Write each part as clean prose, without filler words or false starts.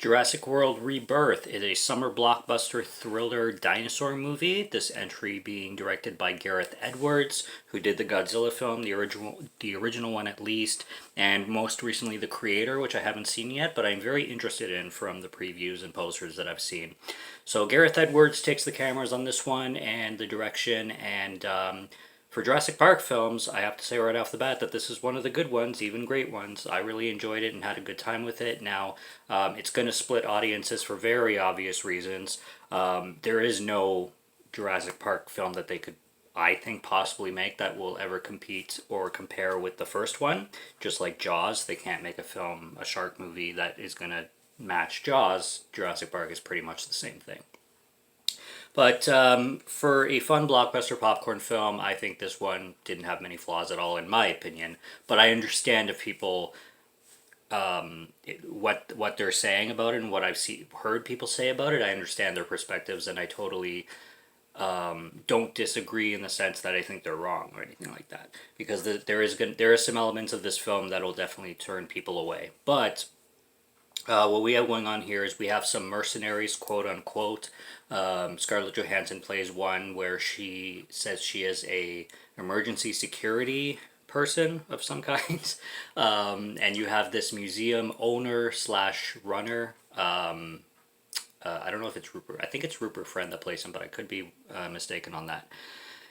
Jurassic World Rebirth is a summer blockbuster thriller dinosaur movie. This entry being directed by Gareth Edwards, who did the Godzilla film, the original one at least, and most recently the creator, which I haven't seen yet, but I'm very interested in from the previews and posters that I've seen. So Gareth Edwards takes the cameras on this one and the direction, and for Jurassic Park films, I have to say right off the bat that this is one of the good ones, even great ones. I really enjoyed it and had a good time with it. Now, it's going to split audiences for very obvious reasons. There is no Jurassic Park film that they could, I think, possibly make that will ever compete or compare with the first one. Just like Jaws, they can't make a shark movie that is going to match Jaws. Jurassic Park is pretty much the same thing. But for a fun blockbuster popcorn film, I think this one didn't have many flaws at all, in my opinion. But I understand if people what they're saying about it and what heard people say about it. I understand their perspectives, and I totally don't disagree in the sense that I think they're wrong or anything like that. Because there are some elements of this film that will definitely turn people away, but what we have going on here is we have some mercenaries, quote unquote. Scarlett Johansson plays one where she says she is a emergency security person of some kind, and you have this museum owner slash runner. I don't know if it's Rupert. I think it's Rupert Friend that plays him, but I could be mistaken on that.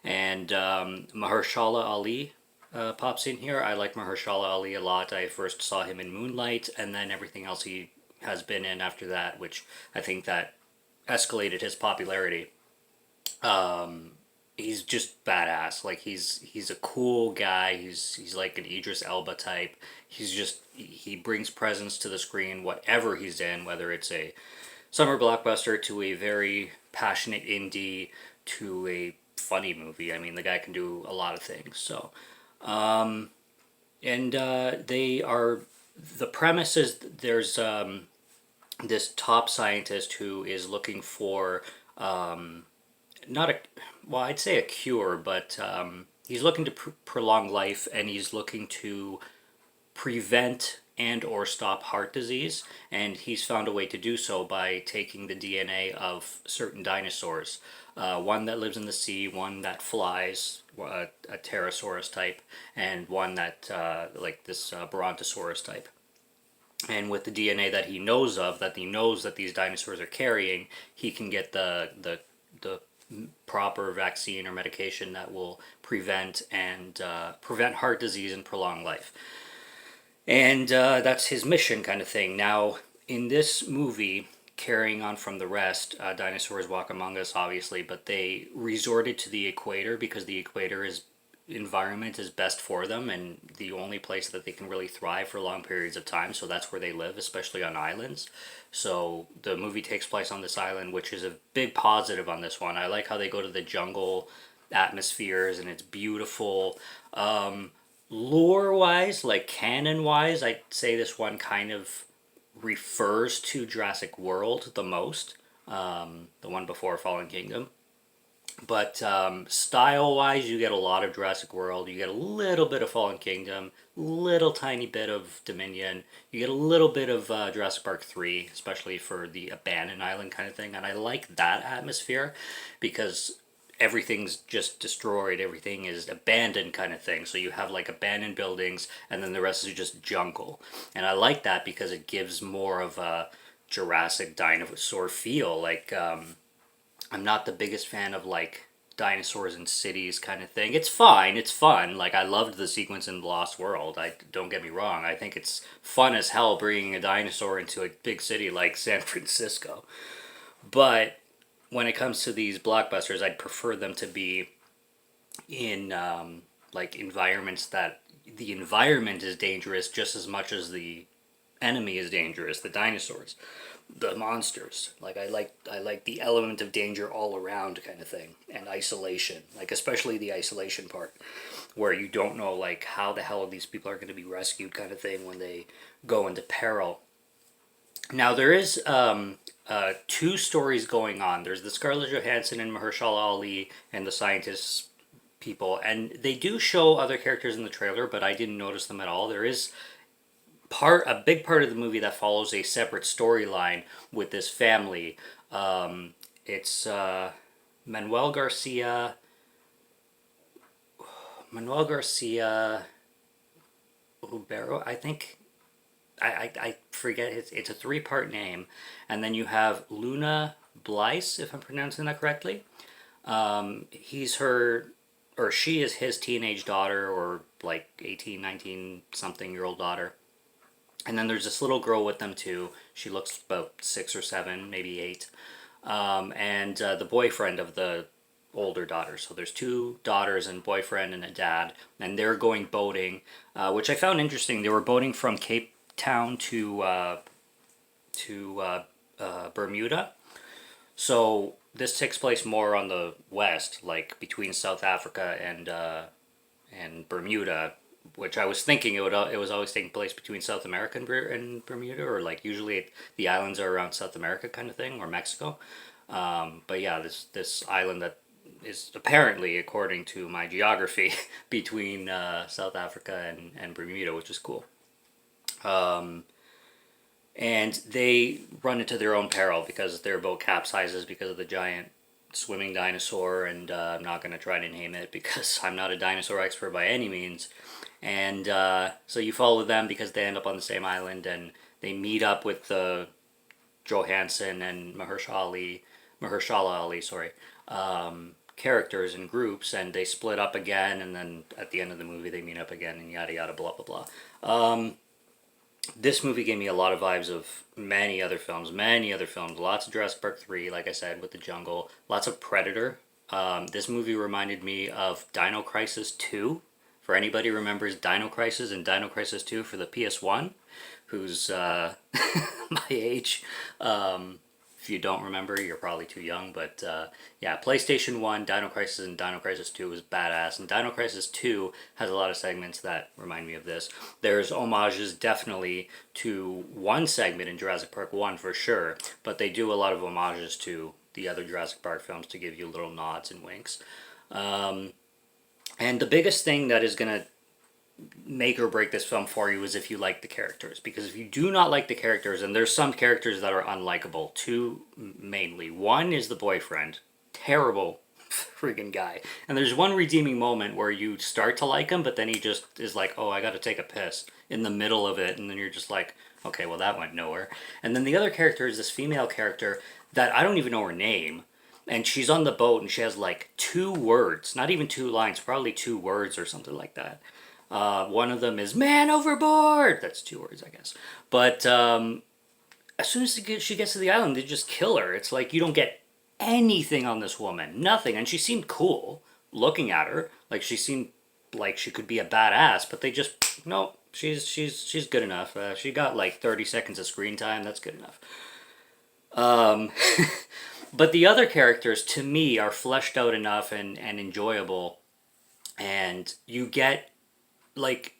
And Mahershala Ali pops in here. I like Mahershala Ali a lot. I first saw him in Moonlight, and then everything else he has been in after that, which I think that escalated his popularity. He's just badass. Like he's a cool guy. He's like an Idris Elba type. He brings presence to the screen whatever he's in, whether it's a summer blockbuster to a very passionate indie to a funny movie. I mean, the guy can do a lot of things. So they are, the premise is there's this top scientist who is looking for not a, well, I'd say a cure, but he's looking to prolong life, and he's looking to prevent and or stop heart disease, and he's found a way to do so by taking the DNA of certain dinosaurs. One that lives in the sea, one that flies, a pterosaurus type, and one that like this brontosaurus type. And with the DNA that he knows of, that he knows that these dinosaurs are carrying, he can get the proper vaccine or medication that will prevent heart disease and prolong life. And that's his mission, kind of thing. Now, in this movie, carrying on from the rest, dinosaurs walk among us, obviously, but they resorted to the equator because the environment is best for them and the only place that they can really thrive for long periods of time. So that's where they live, especially on islands. So the movie takes place on this island, which is a big positive on this one. I like how they go to the jungle atmospheres, and it's beautiful. Lore wise, like canon wise, I'd say this one kind of refers to Jurassic World the most, the one before Fallen Kingdom. But style wise, you get a lot of Jurassic World, you get a little bit of Fallen Kingdom, little tiny bit of Dominion, you get a little bit of Jurassic Park 3, especially for the abandoned island kind of thing. And I like that atmosphere because everything's just destroyed, everything is abandoned kind of thing. So you have like abandoned buildings, and then the rest is just jungle. And I like that because it gives more of a Jurassic dinosaur feel. Like I'm not the biggest fan of like dinosaurs in cities kind of thing. It's fine, it's fun. Like I loved the sequence in Lost World. I don't get me wrong. I think it's fun as hell bringing a dinosaur into a big city like San Francisco. But when it comes to these blockbusters, I'd prefer them to be in like environments that the environment is dangerous just as much as the enemy is dangerous. The dinosaurs, the monsters. Like I like the element of danger all around kind of thing, and isolation. Like especially the isolation part, where you don't know like how the hell these people are going to be rescued kind of thing when they go into peril. Now there is two stories going on. There's the Scarlett Johansson and Mahershala Ali and the scientists people, and they do show other characters in the trailer, but I didn't notice them at all. There is a big part of the movie that follows a separate storyline with this family. It's Manuel Garcia, Manuel Garcia Ubero, I think. I forget it's a three-part name, and then you have Luna Blyce, if I'm pronouncing that correctly. He's her, or she is his teenage daughter, or like 18, 19 something year old daughter. And then there's this little girl with them too. She looks about 6 or 7, maybe 8. And the boyfriend of the older daughter. So there's two daughters and boyfriend and a dad, and they're going boating, which I found interesting. They were boating from Cape Town to Bermuda. So this takes place more on the west, like between South Africa and Bermuda, which I was thinking it was always taking place between South America and Bermuda, or like usually the islands are around South America kind of thing, or Mexico. But yeah, this island that is apparently, according to my geography, between South Africa and Bermuda, which is cool. Um, and they run into their own peril because their boat capsizes because of the giant swimming dinosaur, and I'm not going to try to name it because I'm not a dinosaur expert by any means. And so you follow them because they end up on the same island, and they meet up with the Johansson and Mahershala Ali, sorry, characters in groups, and they split up again, and then at the end of the movie they meet up again, and yada yada blah blah blah. This movie gave me a lot of vibes of many other films, lots of Jurassic Park 3, like I said, with the jungle, lots of Predator. This movie reminded me of Dino Crisis 2. For anybody who remembers Dino Crisis and Dino Crisis 2 for the PS1, who's my age. If you don't remember, you're probably too young, but yeah, PlayStation 1, Dino Crisis, and Dino Crisis 2 was badass, and Dino Crisis 2 has a lot of segments that remind me of this. There's homages definitely to one segment in Jurassic Park 1 for sure, but they do a lot of homages to the other Jurassic Park films to give you little nods and winks. And the biggest thing that is going to make or break this film for you is if you like the characters. Because if you do not like the characters, and there's some characters that are unlikable, two mainly. One is the boyfriend. Terrible freaking guy. And there's one redeeming moment where you start to like him, but then he just is like, oh, I gotta take a piss in the middle of it. And then you're just like, okay, well, that went nowhere. And then the other character is this female character that I don't even know her name. And she's on the boat and she has like 2 words, not even 2 lines, probably 2 words or something like that. One of them is "man overboard." That's 2 words, I guess. But as soon as she gets to the island, they just kill her. It's like you don't get anything on this woman, nothing. And she seemed cool looking at her, like she seemed like she could be a badass. But they just no. She's good enough. She got like 30 seconds of screen time. That's good enough. Um, but the other characters, to me, are fleshed out enough and enjoyable, and you get like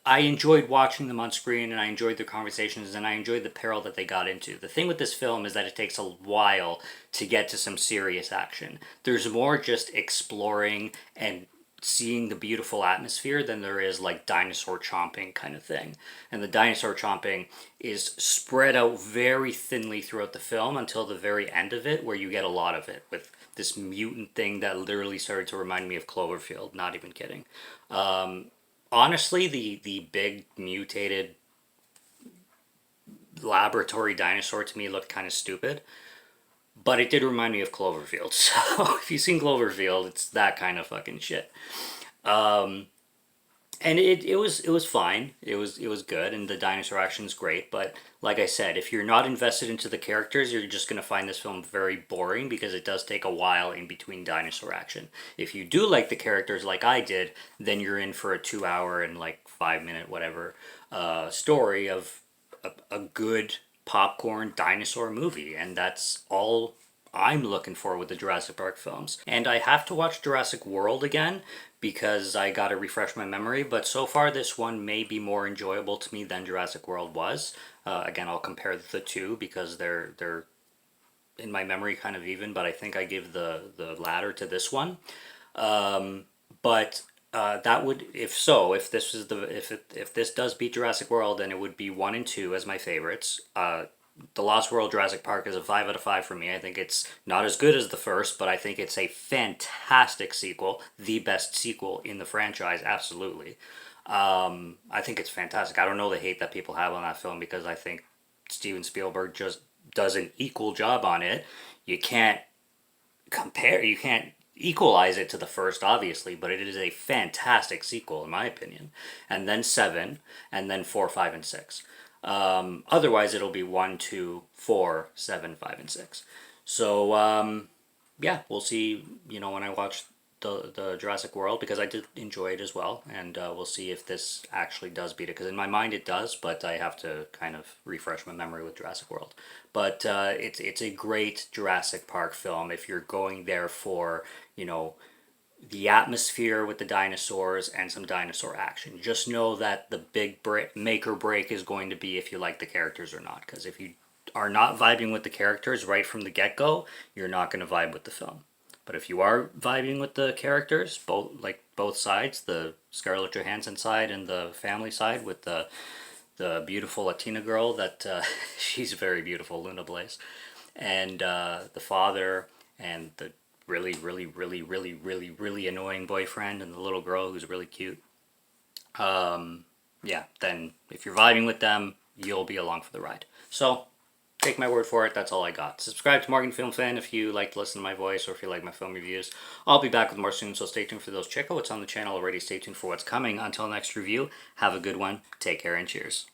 I enjoyed watching them on screen, and I enjoyed their conversations, and I enjoyed the peril that they got into. The thing with this film is that it takes a while to get to some serious action. There's more just exploring and seeing the beautiful atmosphere than there is like dinosaur chomping kind of thing. And the dinosaur chomping is spread out very thinly throughout the film until the very end of it, where you get a lot of it with this mutant thing that literally started to remind me of Cloverfield. Not even kidding. Honestly, the big mutated laboratory dinosaur to me looked kind of stupid, but it did remind me of Cloverfield. So if you've seen Cloverfield, it's that kind of fucking shit. Um, and it was fine. It was good, and the dinosaur action's great. But like I said, if you're not invested into the characters, you're just gonna find this film very boring because it does take a while in between dinosaur action. If you do like the characters, like I did, then you're in for a 2 hour and like 5 minute whatever story of a good popcorn dinosaur movie, and that's all I'm looking for with the Jurassic Park films. And I have to watch Jurassic World again because I gotta refresh my memory, but so far this one may be more enjoyable to me than Jurassic World was. Again, I'll compare the two because they're in my memory kind of even, but I think I give the latter to this one. But That would, if this is if this does beat Jurassic World, then it would be 1 and 2 as my favorites. The Lost World Jurassic Park is a 5 out of 5 for me. I think it's not as good as the first, but I think it's a fantastic sequel, the best sequel in the franchise, absolutely. I think it's fantastic. I don't know the hate that people have on that film because I think Steven Spielberg just does an equal job on it. You can't you can't equalize it to the first, obviously, but it is a fantastic sequel, in my opinion. And then 7, and then 4, 5, and 6. Otherwise, it'll be 1, 2, 4, 7, 5, and 6. So, yeah, we'll see, when I watch the Jurassic World, because I did enjoy it as well, and we'll see if this actually does beat it, because in my mind it does, but I have to kind of refresh my memory with Jurassic World. But it's a great Jurassic Park film if you're going there for, the atmosphere with the dinosaurs and some dinosaur action. Just know that the big make or break is going to be if you like the characters or not, because if you are not vibing with the characters right from the get-go, you're not going to vibe with the film. But if you are vibing with the characters, both sides, the Scarlett Johansson side and the family side, with the beautiful Latina girl that she's very beautiful, Luna Blaze, and the father, and the really, really, really, really, really, really annoying boyfriend, and the little girl who's really cute. Yeah, then if you're vibing with them, you'll be along for the ride. So take my word for it, that's all I got. Subscribe to Morgan Film Fan if you like to listen to my voice or if you like my film reviews. I'll be back with more soon, so stay tuned for those. Check out what's on the channel already. Stay tuned for what's coming. Until next review, have a good one. Take care and cheers.